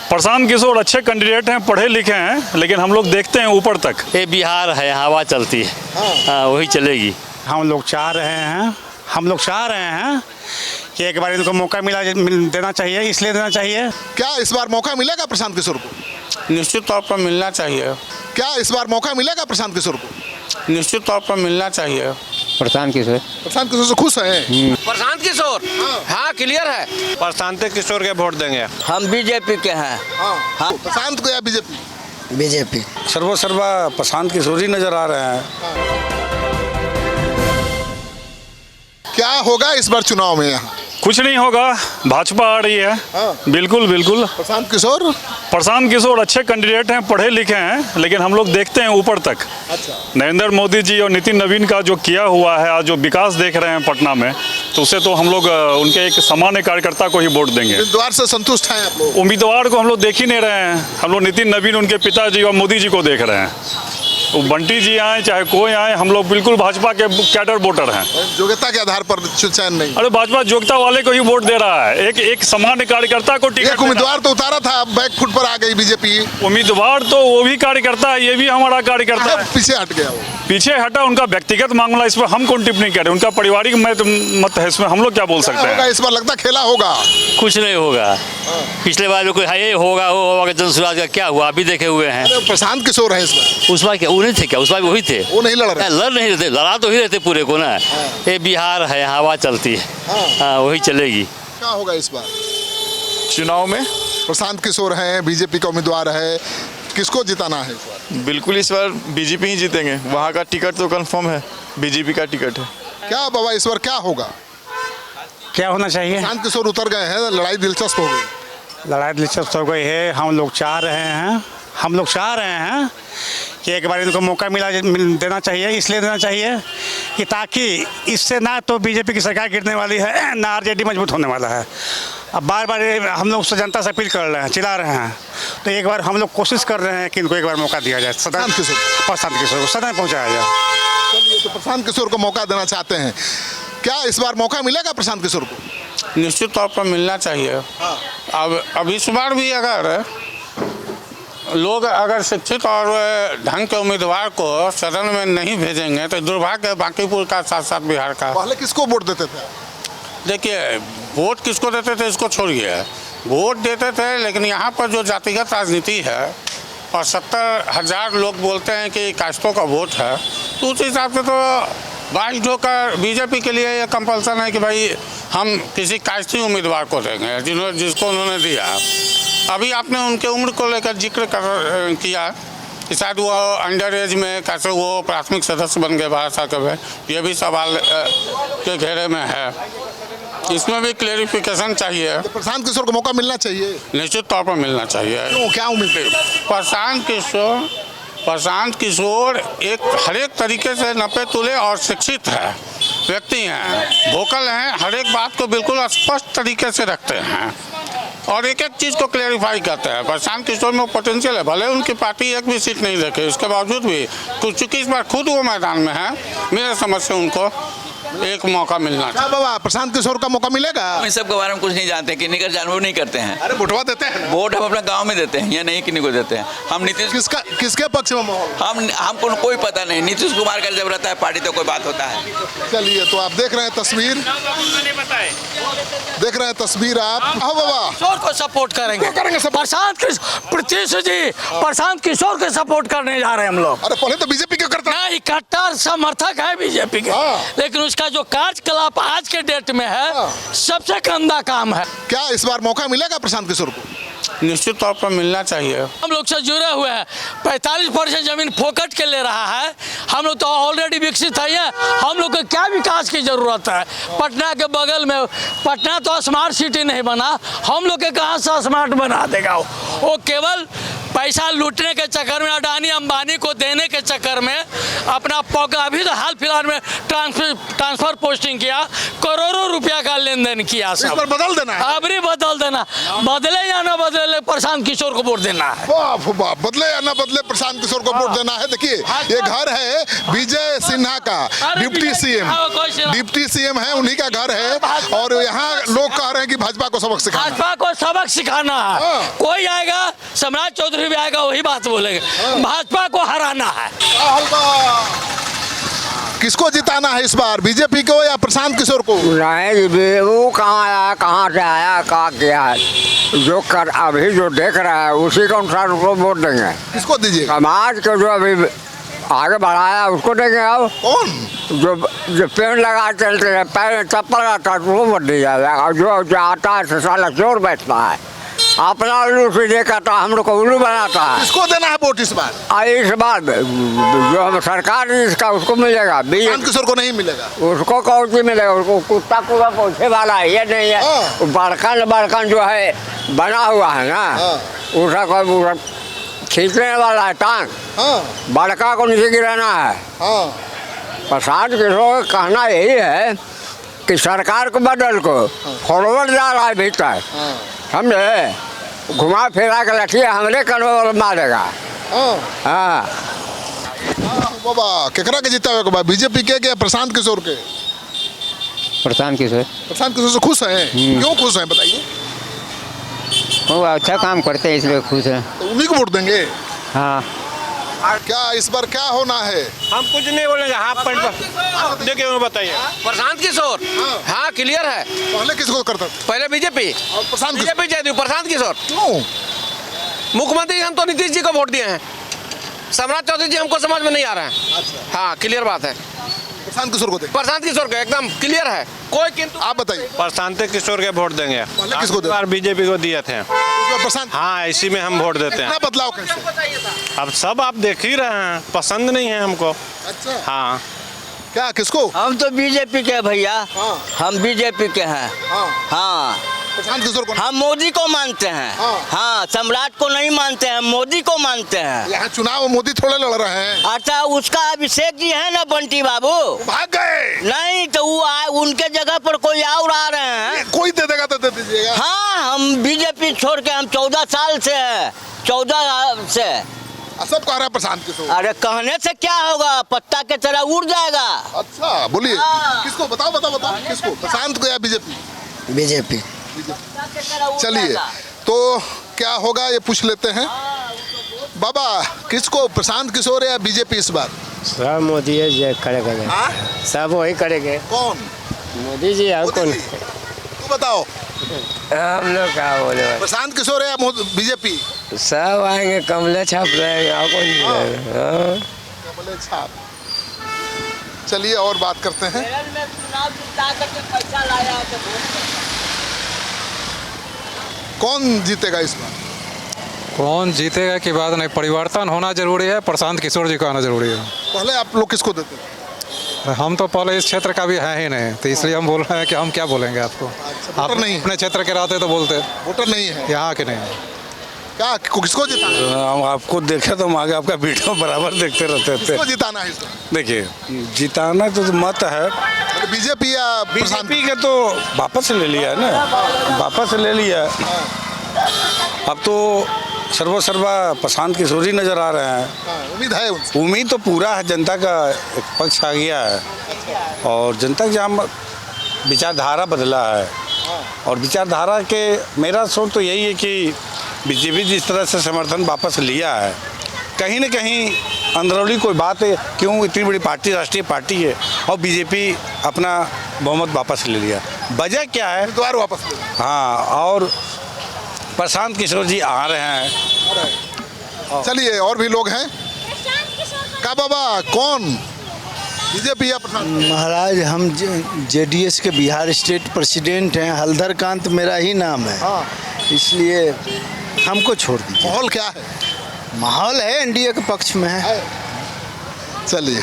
प्रशांत किशोर अच्छे कैंडिडेट हैं, पढ़े लिखे हैं, लेकिन हम लोग देखते हैं ऊपर तक। ये बिहार है, हवा चलती है। हाँ, वही चलेगी। हम लोग चाह रहे हैं कि एक बार इनको मौका देना चाहिए, इसलिए देना चाहिए। क्या इस बार मौका मिलेगा प्रशांत किशोर को? निश्चित तौर पर मिलना चाहिए। क्या इस बार मौका मिलेगा प्रशांत किशोर को? निश्चित तौर पर मिलना चाहिए। प्रशांत किशोर से खुश हैं? प्रशांत किशोर, हाँ क्लियर है। प्रशांत किशोर के वोट देंगे। हम बीजेपी के हैं। हाँ। प्रशांत को या बीजेपी? बीजेपी। सर्वा प्रशांत किशोर ही नजर आ रहे हैं। क्या होगा इस बार चुनाव में यहाँ? कुछ नहीं होगा, भाजपा आ रही है। बिल्कुल बिल्कुल। प्रशांत किशोर अच्छे कैंडिडेट हैं, पढ़े लिखे हैं, लेकिन हम लोग देखते हैं ऊपर तक। नरेंद्र मोदी जी और नितिन नवीन का जो किया हुआ है, आज जो विकास देख रहे हैं पटना में, तो उससे तो हम लोग उनके एक सामान्य कार्यकर्ता को ही वोट देंगे। उम्मीदवार से संतुष्ट हैं आप लोग? उम्मीदवार को हम लोग देख ही नहीं रहे हैं। हम लोग नितिन नवीन, उनके पिताजी और मोदी जी को देख रहे हैं। वो बंटी जी आए चाहे कोई आए, हम लोग बिल्कुल भाजपा के कैडर वोटर हैं। योग्यता के आधार पर चयन नहीं? अरे भाजपा योग्यता वाले को ही वोट दे रहा है। एक सामान्य कार्यकर्ता को टिकट। उम्मीदवार तो उतारा था, बैकफुट पर आ गई बीजेपी। उम्मीदवार तो वो भी कार्यकर्ता है, ये भी हमारा कार्यकर्ता है। पीछे हट गया वो। पीछे हटा, उनका व्यक्तिगत मामला, इस पर हम कौन टिप्पणी करें। उनका पारिवारिक मत है, इसमें हम लोग क्या बोल सकते हैं। इस बार लगता खेला होगा? कुछ नहीं होगा। पिछले बार जो कोई है, ये होगा वो होगा, जनसुराज का क्या हुआ अभी देखे हुए हैं। प्रशांत किशोर है इस बार? उस बार क्या वो नहीं थे क्या? उस बार वही थे। वो नहीं लड़ रहे? लड़ नहीं रहते, लड़ा तो ही रहते पूरे को ना। ये बिहार है, हवा चलती है। हाँ, वही चलेगी। क्या होगा इस बार चुनाव में? प्रशांत किशोर हैं, बीजेपी का उम्मीदवार है, किसको जिताना है इस बार? बिल्कुल इस बार बीजेपी ही जीतेंगे। वहाँ का टिकट तो कंफर्म है, बीजेपी का टिकट है। क्या बाबा इस बार क्या होगा? क्या होना चाहिए? प्रशांत किशोर उतर गए हैं, लड़ाई दिलचस्प हो गई। लड़ाई दिलचस्प हो गई है। हम लोग चाह रहे हैं कि एक बार इनको मौका देना चाहिए, इसलिए देना चाहिए कि ताकि इससे ना तो बीजेपी की सरकार गिरने वाली है, ना आरजेडी मजबूत होने वाला है। अब बार बार हम लोग जनता से अपील कर रहे हैं, चिल्ला रहे हैं, तो एक बार हम लोग कोशिश कर रहे हैं कि इनको एक बार मौका दिया जाए। प्रशांत किशोर को सदन पहुँचाया जाए। चलिए, तो प्रशांत किशोर को मौका देना चाहते हैं। क्या इस बार मौका मिलेगा प्रशांत किशोर को? निश्चित तौर पर मिलना चाहिए। अब इस बार भी अगर लोग शिक्षित और ढंग के उम्मीदवार को सदन में नहीं भेजेंगे तो दुर्भाग्य बांकीपुर का, साथ साथ बिहार का। पहले किसको वोट देते थे? देखिए, वोट किसको देते थे इसको छोड़िए, वोट देते थे, लेकिन यहाँ पर जो जातिगत राजनीति है और 70,000 लोग बोलते हैं कि काश्तों का वोट है, तो उस हिसाब से तो बाइक ढोकर बीजेपी के लिए ये कंपल्सन है कि भाई हम किसी काश्ती उम्मीदवार को देंगे जिसको उन्होंने दिया। अभी आपने उनके उम्र को लेकर जिक्र किया कि शायद वो अंडर एज में कैसे वो प्राथमिक सदस्य बन गए भारत सरकार में, ये भी सवाल के घेरे में है। इसमें भी क्लेरिफिकेशन चाहिए। तो प्रशांत किशोर को मौका मिलना चाहिए? निश्चित तौर पर मिलना चाहिए। क्यों, क्या उम्मीद है? प्रशांत किशोर एक हर एक तरीके से नपे तुले और शिक्षित है व्यक्ति हैं, वोकल हैं, हर एक बात को बिल्कुल स्पष्ट तरीके से रखते हैं और एक एक चीज़ को क्लेरिफाई करते हैं। प्रशांत किशोर में पोटेंशियल है, भले उनकी पार्टी एक भी सीट नहीं रखे, इसके बावजूद भी चूँकि इस बार खुद वो मैदान में है, मेरे समझ से उनको एक मौका मिलना चाहिए। बाबा प्रशांत किशोर का मौका मिलेगा? हम सब के बारे में कुछ नहीं जानते, किन्हीं का जानवर नहीं करते हैं। अरे वोटवा देते हैं? वोट हम अपने गांव में देते हैं या नहीं, किन्हीं को देते हैं। हम नीतीश किसके पक्ष में माहौल? हमको कोई पता नहीं। नीतीश कुमार का जब रहता है पार्टी तो कोई बात होता है। चलिए, तो आप देख रहे हैं तस्वीर, आप। हाँ बाबा, किशोर को सपोर्ट करेंगे। प्रशांत किशोर के सपोर्ट करने जा रहे हैं हम लोग। अरे पहले तो बीजेपी के करता नहीं, कट्टर समर्थक है बीजेपी के, लेकिन उसका जो कार्यकलाप आज के डेट में है सबसे गंदा काम है। क्या इस बार मौका मिलेगा प्रशांत किशोर को? निश्चित तौर पर मिलना चाहिए। हम लोग से जुड़े हुए हैं, 45% जमीन फोकट के ले रहा है। हम लोग तो ऑलरेडी विकसित है, हम लोग को क्या विकास की जरूरत है? पटना के बगल में, पटना तो स्मार्ट सिटी नहीं बना, हम लोग के कहाँ से स्मार्ट बना देगा वो केवल पैसा लूटने के चक्कर में, अडानी अंबानी को देने के चक्कर में अपना अभी तो हाल फिलहाल में ट्रांसफर पोस्टिंग किया, करोड़ों रुपया का लेन देन किया। सब बदल देना है, अभी बदल देना, बदले या ना बदले प्रशांत किशोर को वोट देना है। वाह, बदले या ना बदले प्रशांत किशोर को वोट देना है। देखिए, ये घर है विजय सिन्हा का, डिप्टी सीएम है, उन्हीं का घर है, और यहाँ लोग कह रहे हैं कि भाजपा को सबक सिखाना है। कोई आएगा सम्राट चौधरी भी आएगा वही बात बोलेंगे। भाजपा को हराना है। किसको जिताना है इस बार, बीजेपी को या प्रशांत किशोर को? नहीं, वो कहाँ आया, कहाँ से आया, कहाँ किया है, जो कर अभी जो देख रहा है उसी के अनुसार उसको वोट देंगे। किसको दीजिएगा? समाज को जो अभी आगे बढ़ाया उसको देंगे। अब कौन? जो पेड़ लगा चलते हैं, पैर चप्पल आता है उसको वोट दिया जाएगा। और जो आता है साला चोर बैठता है, अपना उल्लू सीधे करता है, हम लोग को उल्लू बनाता है। किसको देना है वोट इस बार? इस बार जो हम सरकार इसका उसको मिलेगा, प्रशांत किशोर को नहीं मिलेगा। उसको कौन सी मिलेगा? उसको कुत्ता कुआ पहुँचे वाला है, ये नहीं है। बड़कन जो है बना हुआ है ना, उसका खींचने वाला है टांग, बड़का को नीचे गिराना है। प्रशांत किशोर का कहना यही है कि सरकार को बदल को फॉरवर्ड जा रहा है भीतर, समझे, घुमा फिरा के लठिया हमरे कन्वर मारेगा। हाँ बाबा केकरा के जीता हुआ, बीजेपी के प्रशांत किशोर के? प्रशांत किशोर। प्रशांत किशोर से खुश हैं? क्यों खुश हैं बताइए? वो अच्छा काम करते हैं इसलिए खुश हैं। तो उन्हीं को वोट देंगे? हाँ। क्या इस बार क्या होना है? हम कुछ नहीं बोलेंगे। हाफ पैंट देखिए, बताइए। प्रशांत किशोर, हाँ क्लियर है। पहले किसको करता था? पहले बीजेपी और प्रशांत बीजेपी जदयू, प्रशांत किशोर। क्यों? मुख्यमंत्री हम तो नीतीश जी को वोट दिए हैं, सम्राट चौधरी जी हमको समझ में नहीं आ रहे हैं। अच्छा। हाँ क्लियर बात है, प्रशांत किशोर को देंगे। प्रशांत किशोर का एकदम क्लियर है, कोई किंतु। आप बताइए। प्रशांत किशोर के वोट देंगे। पहले किसको देंगे? बीजेपी को दिए थे। प्रशांत। हाँ, इसी में हम वोट देते हैं। इतना बदलाव कैसे? अब सब आप देख ही रहे हैं, पसंद नहीं है हमको। अच्छा। हाँ। क्या किसको? हम तो बीजेपी के भैया। हाँ। हम बीजेपी के हैं। हाँ। प्रशांत किशोर को? हम मोदी को मानते हैं। हाँ, सम्राट को नहीं मानते हैं, मोदी को मानते हैं। यहाँ चुनाव मोदी थोड़े लड़ रहे हैं। अच्छा, उसका अभिषेक जी है ना बंटी बाबू, भाग गए। नहीं तो वो उनके जगह पर कोई और आ रहे हैं। कोई दे देगा तो दे दीजिएगा। हाँ, हम बीजेपी छोड़ के हम 14 साल से है, 14 से। सब कह रहा है प्रशांत किशोर। अरे कहने से क्या होगा, पत्ता के तरह उड़ जाएगा। अच्छा बोलिए। किसको? बताओ किसको, प्रशांत को या बीजेपी? बीजेपी। चलिए, तो क्या होगा ये पूछ लेते हैं। बाबा किसको, प्रशांत किशोर या बीजेपी इस बार? सब मोदी है करेगा। सब वही करेंगे। कौन? मोदी जी। और कौन? तू बताओ। हम लोग क्या बोले? प्रशांत किशोर या बीजेपी? सब आएंगे, कमले छाप रहेंगे। और कौन? कमले छाप। चलिए और बात करते हैं। कौन जीतेगा इस बार? कौन जीतेगा की बात नहीं, परिवर्तन होना जरूरी है। प्रशांत किशोर जी को आना जरूरी है। पहले आप लोग किसको देते हैं? हम तो पहले इस क्षेत्र का भी है ही नहीं, तो इसलिए हम बोल रहे हैं कि हम क्या बोलेंगे आपको। आप नहीं अपने क्षेत्र के रहते तो बोलते। वोटर नहीं है यहाँ के नहीं। क्या किसको जिताना? हम आपको देखे तो हम आगे आपका वीडियो बराबर देखते रहते थे। किसको जिताना है इस बार? देखिए, जिताना तो मत है बीजेपी या बीजेपी के तो वापस ले लिया है ना, वापस ले लिया। अब तो सर्वा प्रशांत किशोर ही नजर आ रहे हैं। उम्मीद है उनसे? उम्मीद तो पूरा है, जनता का एक पक्ष आ गया है और जनता जहाँ विचारधारा बदला है। और विचारधारा के मेरा सोच तो यही है कि बीजेपी जिस तरह से समर्थन वापस लिया है, कहीं न कहीं अंदरूनी कोई बात है, क्यों इतनी बड़ी पार्टी, राष्ट्रीय पार्टी है और बीजेपी अपना बहुमत वापस ले लिया। वजह क्या है? दोबारा वापस ले। हाँ, और प्रशांत किशोर जी आ रहे हैं। चलिए और भी लोग हैं। का बाबा कौन, बीजेपी या प्रशांत? महाराज हम जेडीएस के बिहार स्टेट प्रेसिडेंट हैं, हल्दर कांत मेरा ही नाम है। इसलिए हमको छोड़ दीजिए। माहौल क्या है? माहौल है एनडीए के पक्ष में है। चलिए।